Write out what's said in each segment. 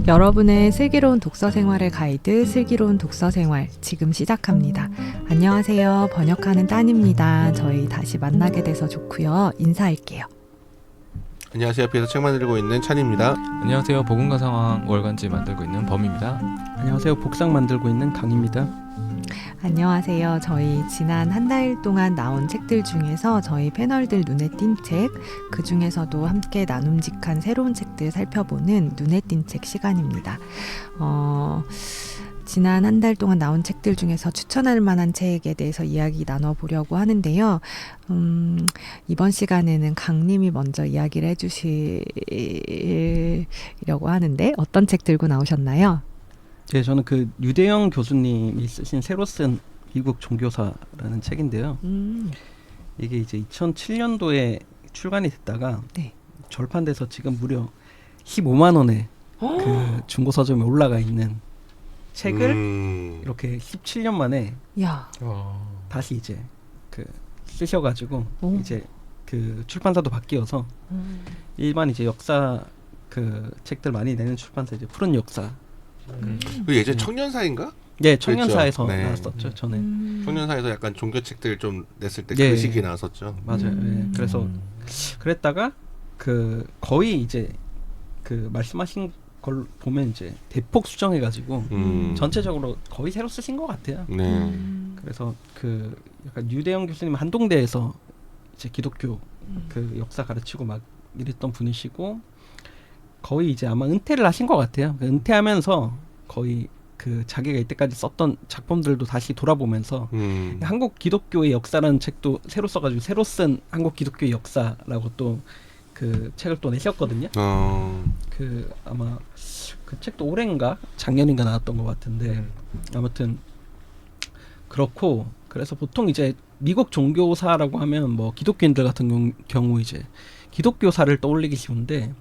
여러분의 슬기로운 독서 생활의 가이드 슬기로운 독서 생활 지금 시작합니다. 안녕하세요. 번역하는 딴입니다. 저희 다시 만나게 돼서 좋고요. 인사할게요. 안녕하세요. 옆에서 책 만들고 있는 찬입니다. 안녕하세요. 복음과 상황 월간지 만들고 있는 범입니다. 안녕하세요. 복상 만들고 있는 강입니다. 안녕하세요. 저희 지난 한 달 동안 나온 책들 중에서 저희 패널들 눈에 띈 책, 그 중에서도 함께 나눔직한 새로운 책들 살펴보는 눈에 띈 책 시간입니다. 지난 한 달 동안 나온 책들 중에서 추천할 만한 책에 대해서 이야기 나눠보려고 하는데요. 이번 시간에는 강님이 먼저 이야기를 해주시려고 하는데 어떤 책 들고 나오셨나요? 네, 저는 그 유대영 교수님이 쓰신 새로 쓴 미국 종교사라는 책인데요. 이게 이제 2007년도에 출간이 됐다가 네. 절판돼서 지금 무려 15만 원에 그 중고 서점에 올라가 있는 책을 이렇게 17년 만에 야, 다시 이제 그 쓰셔가지고 오. 이제 그 출판사도 바뀌어서 일반 이제 역사 그 책들 많이 내는 출판사 이제 푸른 역사. 그 예전 청년사인가? 네, 청년사에서 그렇죠. 네. 나왔었죠. 전에. 청년사에서 약간 종교책들 좀 냈을 때 그 네. 시기 나왔었죠. 맞아요. 네. 그래서 그랬다가 그 거의 이제 그 말씀하신 걸 보면 이제 대폭 수정해가지고 전체적으로 거의 새로 쓰신 것 같아요. 네. 그래서 그 약간 유대영 교수님 한동대에서 이제 기독교 그 역사 가르치고 막 이랬던 분이시고 거의 이제 아마 은퇴를 하신 것 같아요. 그 은퇴하면서 거의 그 자기가 이때까지 썼던 작품들도 다시 돌아보면서 한국 기독교의 역사라는 책도 새로 써가지고 새로 쓴 한국 기독교의 역사라고 또 그 책을 또 내셨거든요. 그 아마 그 책도 올해인가 작년인가 나왔던 것 같은데 아무튼 그렇고 그래서 보통 이제 미국 종교사라고 하면 뭐 기독교인들 같은 경우 이제 기독교사를 떠올리기 쉬운데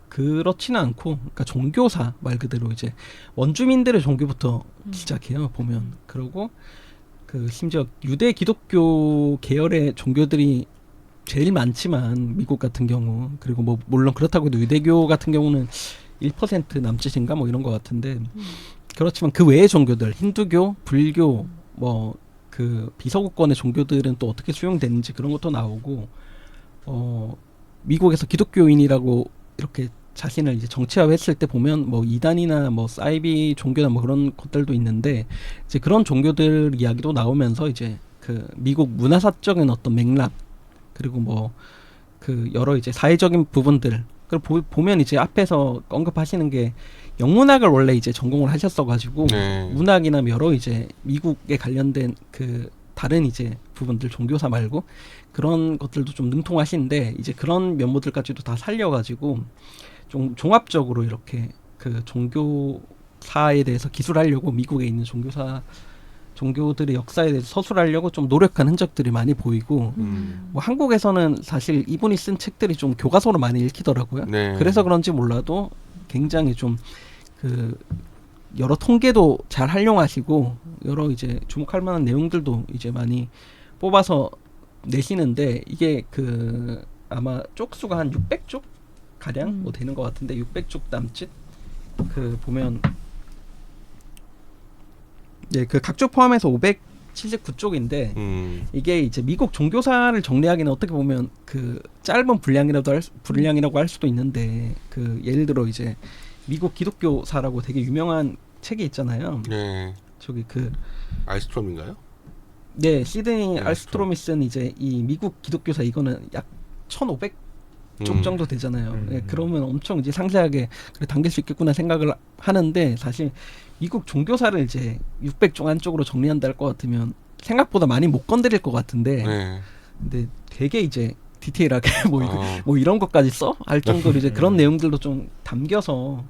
그렇지는 않고 그러니까 종교사 말 그대로 이제 원주민들의 종교부터 시작해요 보면. 그리고 그 심지어 유대 기독교 계열의 종교들이 제일 많지만 미국 같은 경우 그리고 뭐 물론 그렇다고 해도 유대교 같은 경우는 1% 남짓인가 뭐 이런 것 같은데 그렇지만 그 외의 종교들 힌두교, 불교 뭐 그 비서구권의 종교들은 또 어떻게 수용되는지 그런 것도 나오고 미국에서 기독교인이라고 이렇게 자신을 이제 정치화했을 때 보면 뭐 이단이나 뭐 사이비 종교나 뭐 그런 것들도 있는데 이제 그런 종교들 이야기도 나오면서 이제 그 미국 문화사적인 어떤 맥락 그리고 뭐 그 여러 이제 사회적인 부분들 그리고 보면 이제 앞에서 언급하시는 게 영문학을 원래 이제 전공을 하셨어가지고 네. 문학이나 여러 이제 미국에 관련된 그 다른 이제 부분들 종교사 말고 그런 것들도 좀 능통하신데 이제 그런 면모들까지도 다 살려가지고 좀 종합적으로 이렇게 그 종교사에 대해서 기술하려고 미국에 있는 종교들의 역사에 대해서 서술하려고 좀 노력한 흔적들이 많이 보이고 뭐 한국에서는 사실 이분이 쓴 책들이 좀 교과서로 많이 읽히더라고요. 네. 그래서 그런지 몰라도 굉장히 좀 그 여러 통계도 잘 활용하시고 여러 이제 주목할 만한 내용들도 이제 많이 뽑아서 내시는데 이게 그 아마 쪽수가 한 600쪽 가량 뭐 되는 것 같은데 600쪽 남짓 그 보면 네, 그 각쪽 포함해서 579쪽인데 이게 이제 미국 종교사를 정리하기는 어떻게 보면 그 짧은 분량이라고 할 수도 있는데 그 예를 들어 이제 미국 기독교사라고 되게 유명한 책이 있잖아요. 네. 저기 그 알스트롬인가요? 네, 시드니 네, 알스트롬이 쓴 이제 이 미국 기독교사 이거는 약 1,500쪽 정도 되잖아요. 네, 그러면 엄청 이제 상세하게 그래 당길 수 있겠구나 생각을 하는데 사실 미국 종교사를 이제 600쪽 안쪽으로 정리한다 할 것 같으면 생각보다 많이 못 건드릴 것 같은데 네. 근데 되게 이제 디테일하게 뭐 이런 것까지 써? 할 정도로 이제 그런 내용들도 좀 담겨서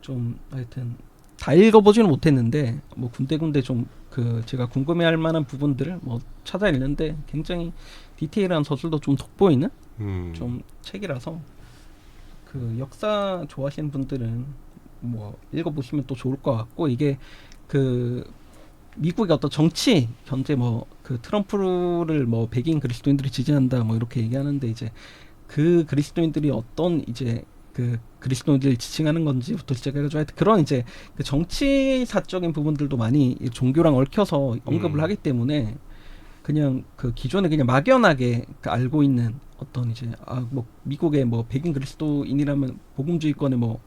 좀 하여튼 다 읽어보지는 못했는데 뭐 군데군데 좀 그 제가 궁금해할 만한 부분들을 뭐 찾아 읽는데 굉장히 디테일한 서술도 좀 돋보이는 좀 책이라서 그 역사 좋아하시는 분들은 뭐 읽어보시면 또 좋을 것 같고 이게 그 미국의 어떤 정치 현재 뭐 그 트럼프를 뭐 백인 그리스도인들이 지지한다 뭐 이렇게 얘기하는데 이제 그 그리스도인들이 어떤 이제 그 그리스도인들 지칭하는 건지부터 시작해가지고 하여튼 그런 이제 그 정치사적인 부분들도 많이 이 종교랑 얽혀서 언급을 하기 때문에 그냥 그 기존에 그냥 막연하게 그 알고 있는 어떤 이제 뭐 미국의 뭐 백인 그리스도인이라면 복음주의권의 뭐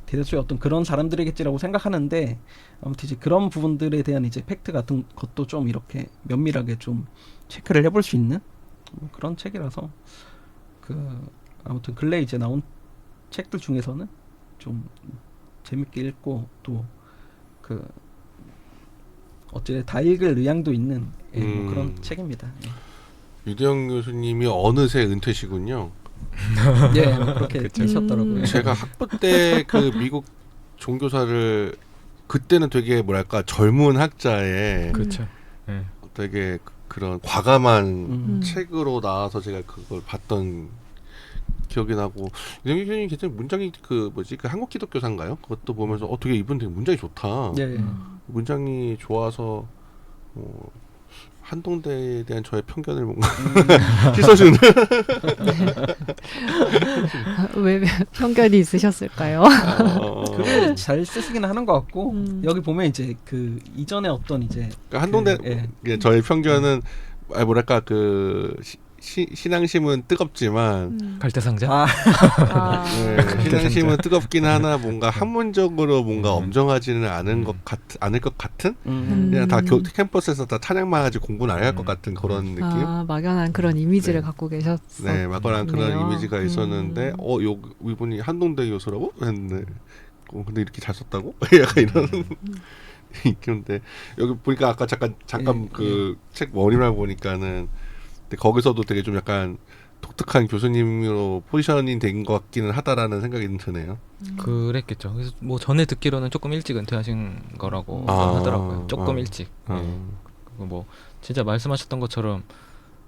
대다수의 어떤 그런 사람들이겠지라고 생각하는데 아무튼 이제 그런 부분들에 대한 이제 팩트 같은 것도 좀 이렇게 면밀하게 좀 체크를 해볼 수 있는 뭐 그런 책이라서 그 아무튼 근래 이제 나온 책들 중에서는 좀 재밌게 읽고 또 그 어째 다 읽을 의향도 있는 뭐 그런 책입니다. 유대영 교수님이 어느새 은퇴시군요. 예, 뭐 그렇게 되셨더라고요. 제가 학부 때 그 미국 종교사를 그때는 되게 뭐랄까 젊은 학자의 그렇죠. 네. 되게 그런 과감한 책으로 나와서 제가 그걸 봤던 기억이 나고 유대영 교수님 굉장히 문장이 그 한국 기독교사인가요? 그것도 보면서 되게 이분 되게 문장이 좋다. 예. 문장이 좋아서 한동대에 대한 저의 편견을 뭔가 씻어주는. 왜 편견이 있으셨을까요? 글을 잘 쓰시긴 하는 것 같고 여기 보면 이제 그 이전에 어떤 이제 그러니까 한동대 예. 저의 편견은 뭐랄까 그 신앙심은 뜨겁지만 갈대상자. 신앙심은 뜨겁긴 하나 뭔가 학문적으로 뭔가 엄정하지는 않을 것 같은 그냥 다 캠퍼스에서 다 찬양만 하지 공부는 안 할 것 같은 그런 느낌. 막연한 그런 이미지를 갖고 계셨어요. 네, 막연한 그런 이미지가 있었는데 이분이 한동대 교수라고 했는데 근데 이렇게 잘 썼다고? 약간 이런 있는데 여기 보니까 아까 잠깐 그 책 머리만 보니까는 근데 거기서도 되게 좀 약간 독특한 교수님으로 포지셔닝 된 것 같기는 하다라는 생각이 드네요. 그랬겠죠. 그래서 뭐 전에 듣기로는 조금 일찍 은퇴하신 거라고 하더라고요. 조금 일찍. 그리고 뭐 진짜 말씀하셨던 것처럼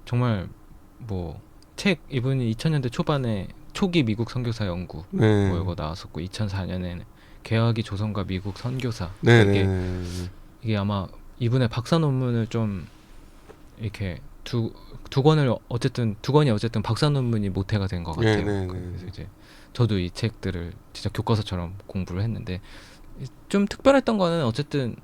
정말 뭐 책 이분이 2000년대 초반에 초기 미국 선교사 연구 뭐 이거 나왔었고 2004년에는 개혁이 조선과 미국 선교사 이게 아마 이분의 박사 논문을 좀 이렇게 두 권이 어쨌든 박사 논문이 모태가 된 것 같아요. 그래서 이제 저도 이 책들을 진짜 교과서처럼 공부를 했는데 좀 특별했던 거는 어쨌든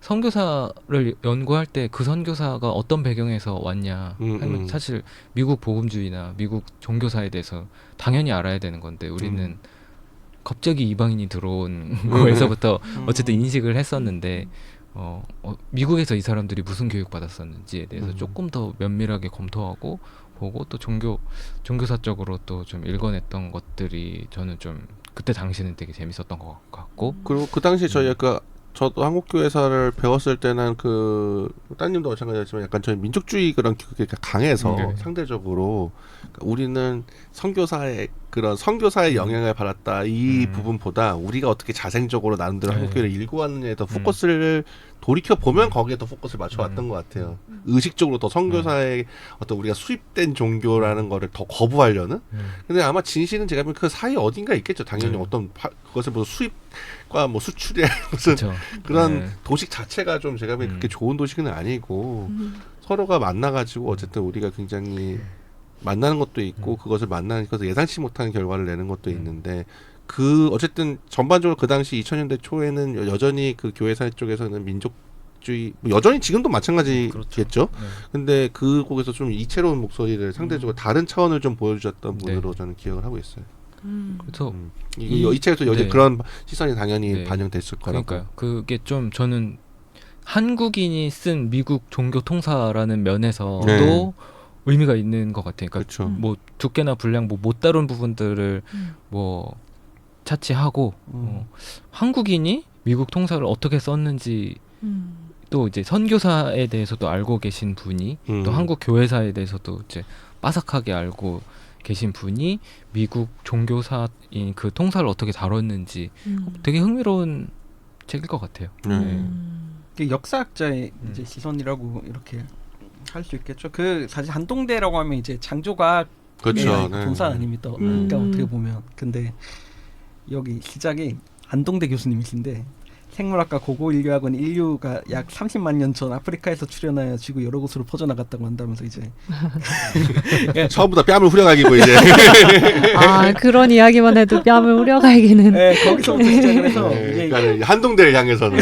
선교사를 연구할 때 그 선교사가 어떤 배경에서 왔냐 하면 사실 미국 복음주의나 미국 종교사에 대해서 당연히 알아야 되는 건데 우리는 갑자기 이방인이 들어온 거에서부터 어쨌든 인식을 했었는데 미국에서 이 사람들이 무슨 교육 받았었는지에 대해서 조금 더 면밀하게 검토하고 보고 또 종교사적으로 또 좀 읽어냈던 것들이 저는 좀 그때 당시는 되게 재밌었던 것 같고 그리고 그 당시 저도 한국교회사를 배웠을 때는 그 따님도 마찬가지였지만 약간 저희 민족주의 그런 그게 강해서 상대적으로 그러니까 우리는 선교사의 영향을 받았다 이 부분보다 우리가 어떻게 자생적으로 나름대로 한국교회를 일구하느냐에 더 포커스를 돌이켜 보면 거기에 더 포커스를 맞춰왔던 것 같아요. 의식적으로 더 선교사의 어떤 우리가 수입된 종교라는 거를 더 거부하려는. 근데 아마 진실은 제가 보면 그 사이 어딘가 있겠죠. 당연히 어떤 그것을 뭐 수입과 뭐 수출의 무슨 그런 도식 자체가 좀 제가 보면 그렇게 좋은 도식은 아니고 서로가 만나가지고 어쨌든 우리가 굉장히 만나는 것도 있고 그것을 만나는 것을 예상치 못한 결과를 내는 것도 있는데 어쨌든 전반적으로 그 당시 2000년대 초에는 여전히 그 교회사 쪽에서는 민족주의 여전히 지금도 마찬가지겠죠. 근데 거기서 좀 이채로운 목소리를 상대적으로 다른 차원을 좀 보여주셨던 분으로 저는 기억을 하고 있어요. 그래서 이 책에서 여전히 그런 시선이 당연히 반영됐을 거라고. 그러니까요. 그게 좀 저는 한국인이 쓴 미국 종교 통사라는 면에서도 의미가 있는 것 같아요. 그러니까 뭐 두께나 분량 못 다룬 부분들을 뭐 차치하고 한국인이 미국 통사를 어떻게 썼는지 또 이제 선교사에 대해서도 알고 계신 분이 또 한국 교회사에 대해서도 이제 빠삭하게 알고 계신 분이 미국 종교사인 그 통사를 어떻게 다뤘는지 되게 흥미로운 책일 것 같아요. 역사학자의 이제 시선이라고 이렇게 할 수 있겠죠. 그 사실 한동대라고 하면 이제 창조과학 동사 아닙니까? 그러니까 어떻게 보면 근데 여기 시작이 한동대 교수님이신데 생물학과 고고인류학은 인류가 약 30만 년 전 아프리카에서 출현하여 지구 여러 곳으로 퍼져나갔다고 한다면서 이제 처음부터 뺨을 후려가기고 이제 아 그런 이야기만 해도 뺨을 후려갈기는. 네, 거기서부터 시작을 해서 그러니까 한동대를 향해서는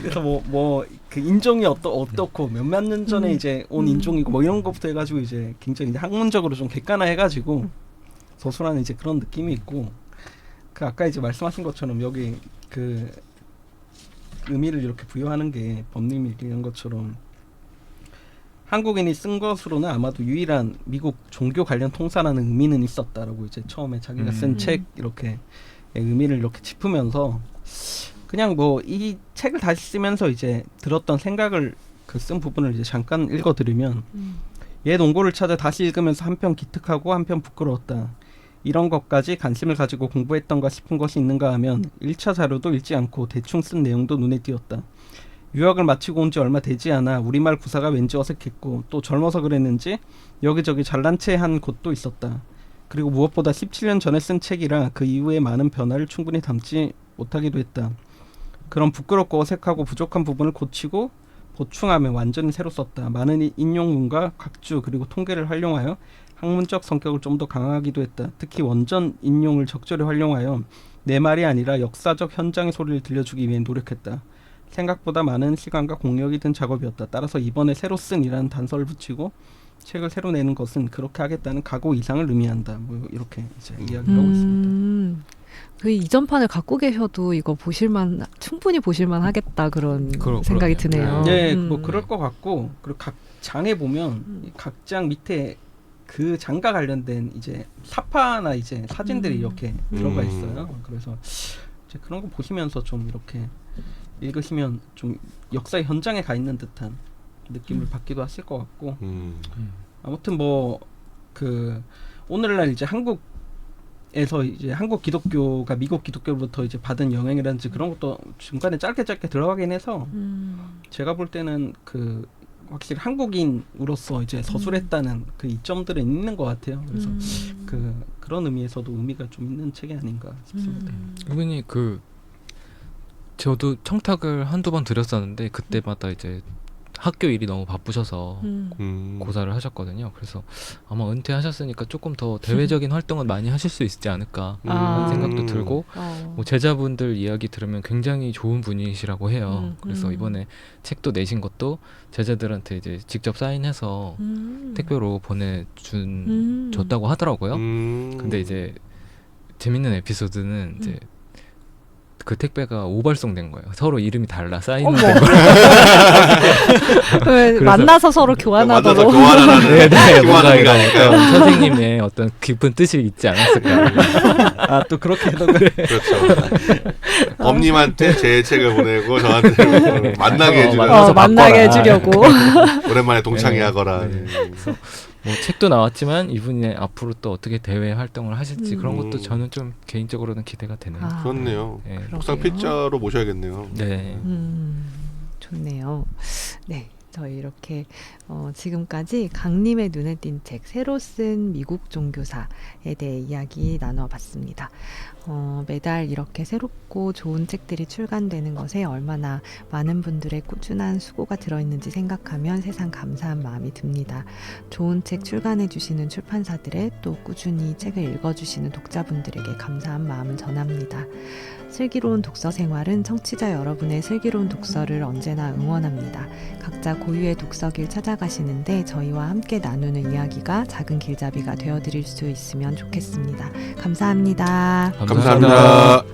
그래서 뭐 그 인종이 어떻고 몇몇 년 전에 이제 온 인종이고 뭐 이런 것부터 해가지고 이제 굉장히 이제 학문적으로 좀 객관화해가지고 서술하는 이제 그런 느낌이 있고 그 아까 이제 말씀하신 것처럼 여기 그 의미를 이렇게 부여하는 게 법님이 얘기한 것처럼 한국인이 쓴 것으로는 아마도 유일한 미국 종교 관련 통사라는 의미는 있었다라고 이제 처음에 자기가 쓴 책 이렇게 의미를 이렇게 짚으면서 그냥 뭐 이 책을 다시 쓰면서 이제 들었던 생각을 그 쓴 부분을 이제 잠깐 읽어드리면 옛 원고를 찾아 다시 읽으면서 한편 기특하고 한편 부끄러웠다. 이런 것까지 관심을 가지고 공부했던가 싶은 것이 있는가 하면 1차 자료도 읽지 않고 대충 쓴 내용도 눈에 띄었다. 유학을 마치고 온 지 얼마 되지 않아 우리말 구사가 왠지 어색했고 또 젊어서 그랬는지 여기저기 잘난 체 한 곳도 있었다. 그리고 무엇보다 17년 전에 쓴 책이라 그 이후에 많은 변화를 충분히 담지 못하기도 했다. 그런 부끄럽고 어색하고 부족한 부분을 고치고 보충하며 완전히 새로 썼다. 많은 인용문과 각주 그리고 통계를 활용하여 학문적 성격을 좀 더 강화하기도 했다. 특히 원전 인용을 적절히 활용하여 내 말이 아니라 역사적 현장의 소리를 들려주기 위해 노력했다. 생각보다 많은 시간과 공력이 든 작업이었다. 따라서 이번에 새로 쓴이라는 단서를 붙이고 책을 새로 내는 것은 그렇게 하겠다는 각오 이상을 의미한다. 뭐 이렇게 이제 이야기를 하고 있습니다. 그 이전판을 갖고 계셔도 이거 충분히 보실만 하겠다 그런 생각이 드네요. 네, 뭐 그럴 것 같고 그리고 각 장에 보면 각 장 밑에 그 장과 관련된 이제 사파나 이제 사진들이 이렇게 들어가 있어요. 그래서 이제 그런 거 보시면서 좀 이렇게 읽으시면 좀 역사의 현장에 가 있는 듯한 느낌을 받기도 하실 것 같고 아무튼 뭐 그 오늘날 이제 한국에서 이제 한국 기독교가 미국 기독교로부터 이제 받은 영향이라든지 그런 것도 중간에 짧게 들어가긴 해서 제가 볼 때는 그 확실히 한국인으로서 이제 서술했다는 그 이점들은 있는 것 같아요. 그래서 그런 의미에서도 의미가 좀 있는 책이 아닌가 싶습니다. 이분이 저도 청탁을 한두 번 드렸었는데 그때마다 이제 학교 일이 너무 바쁘셔서 고사를 하셨거든요. 그래서 아마 은퇴하셨으니까 조금 더 대외적인 활동을 많이 하실 수 있지 않을까 하는 생각도 들고 뭐 제자분들 이야기 들으면 굉장히 좋은 분이시라고 해요. 그래서 이번에 책도 내신 것도 제자들한테 이제 직접 사인해서 택배로 줬다고 하더라고요. 근데 이제 재밌는 에피소드는 이제 그 택배가 오발송된 거예요. 서로 이름이 달라 사인된 거예요. 만나서 서로 교환하도록. 만나서 교환하는 네, 뭔가 교환하는 이런 거니까. 어떤 선생님의 어떤 깊은 뜻이 있지 않았을까. 아 또 그렇게 해도 그래. 그렇죠. 법님한테 제 책을 보내고 저한테 만나게 해주려고 만나게 해주려고. 오랜만에 동창회 하거라. 그래서 뭐 책도 나왔지만 이분이 앞으로 또 어떻게 대외 활동을 하실지 그런 것도 저는 좀 개인적으로는 기대가 되네요. 그렇네요. 네. 옥상 필자로 모셔야겠네요. 네. 좋네요. 네. 저희 이렇게 지금까지 강림의 눈에 띈 책 새로 쓴 미국 종교사에 대해 이야기 나눠봤습니다. 매달 이렇게 새롭고 좋은 책들이 출간되는 것에 얼마나 많은 분들의 꾸준한 수고가 들어있는지 생각하면 세상 감사한 마음이 듭니다. 좋은 책 출간해주시는 출판사들에 또 꾸준히 책을 읽어주시는 독자분들에게 감사한 마음을 전합니다. 슬기로운 독서 생활은 청취자 여러분의 슬기로운 독서를 언제나 응원합니다. 각자 고유의 독서길 찾아가시는데 저희와 함께 나누는 이야기가 작은 길잡이가 되어드릴 수 있으면 좋겠습니다. 감사합니다. 감사합니다.